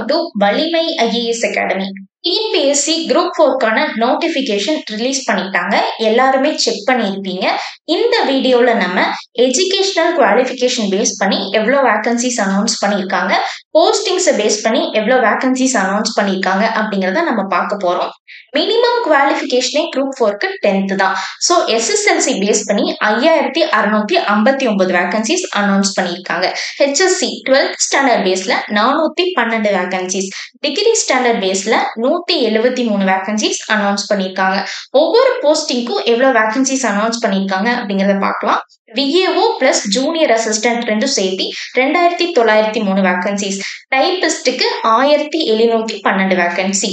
Welcome to Valimai IAS academy. TNPSC group 4க்கான notification release பண்ணிட்டாங்க. எல்லாருமே செக் பண்ணியிருப்பீங்க. இந்த வீடியோல நம்ம எஜுகேஷனல் குவாலிஃபிகேஷன் பேஸ் பண்ணி எவ்வளோ வேகன்சிஸ் அனௌன்ஸ் பண்ணியிருக்காங்க, போஸ்டிங்ஸை பேஸ் பண்ணி எவ்வளோ வேகன்சிஸ் அனௌன்ஸ் பண்ணியிருக்காங்க அப்படிங்கிறத நம்ம பார்க்க போறோம். மினிமம் குவாலிஃபிகேஷனே குரூப் 4க்கு 10th தான். ஸோ எஸ்எஸ்எல்சி பேஸ் பண்ணி 5659 வேகன்சிஸ் அனௌன்ஸ் பண்ணியிருக்காங்க. ஹெச்எஸ்சி 12th ஸ்டாண்டர்ட் பேஸ்ல 412 வேகன்சிஸ், டிகிரி ஸ்டாண்டர்ட் பேஸ்ல 173 வேகன்சிஸ் அனௌன்ஸ் பண்ணியிருக்காங்க. ஒவ்வொரு போஸ்டிங்க்கும் எவ்வளவு வேகன்சிஸ் அனௌன்ஸ் பண்ணியிருக்காங்க அப்படிங்கிறத பார்க்கலாம். விஏஓ பிளஸ் ஜூனியர் அசிஸ்டன்ட் ரெண்டும் சேர்த்து 2903 வேகன்சிஸ், டைபிஸ்டுக்கு 1712 வேகன்சி,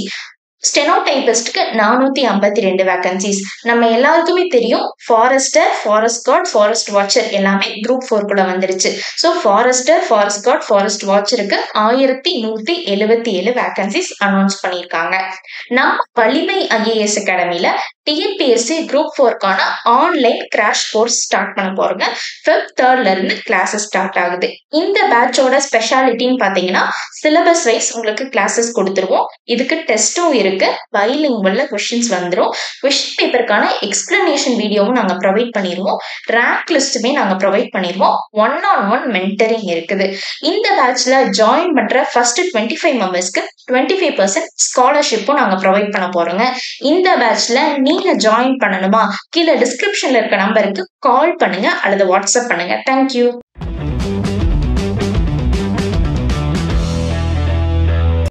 ஸ்டெனோ டைபிஸ்டுக்கு 452 வேகன்சிஸ். நம்ம எல்லாருக்குமே தெரியும் forester, forest guard, forest watcher எல்லாமே குரூப் 4குள்ள வந்துருச்சு. So forester, forest guard, forest வாட்சருக்கு 1177 வேகன்சிஸ் அனௌன்ஸ் பண்ணியிருக்காங்க. நம்ம வலிமை ஐஏஎஸ் அகாடமியில டிஎன்பிஎஸ்சி குரூப் 4க்கான ஆன்லைன் கிராஷ் கோர்ஸ் ஸ்டார்ட் பண்ண போறோங்க. Feb 3rd இருந்து கிளாஸஸ் ஸ்டார்ட் ஆகுது. இந்த பேட்சோட ஸ்பெஷாலிட்டின்னு பாத்தீங்கன்னா சிலபஸ் வைஸ் உங்களுக்கு கிளாஸஸ் கொடுத்துருவோம். இதுக்கு டெஸ்டும் இருக்கு. பைலிங்குவல்ல கொஸ்டின்ஸ் வந்துடும். கொஸ்டின் பேப்பருக்கான எக்ஸ்பிளனேஷன் வீடியோவும் நாங்க ப்ரொவைட் பண்ணிடுவோம். ரேங்க் லிஸ்ட்டுமே நாங்க ப்ரொவைட் பண்ணிடுவோம். 1-on-1 மென்டரிங் இருக்குது. இந்த பேட்ச்ல ஜாயின் பண்ற ஃபர்ஸ்ட் 25 மெம்பர்ஸ்க்கு 25% ஸ்காலர்ஷிப்பும் நாங்க ப்ரொவைட் பண்ண போறோங்க. இந்த பேட்ச்ல நீங்க ஜாயின் பண்ணணுமா? கீழே டிஸ்கிரிப்ஷன்ல இருக்க நம்பருக்கு கால் பண்ணுங்க அல்லது வாட்ஸ்அப் பண்ணுங்க. தேங்க்யூ.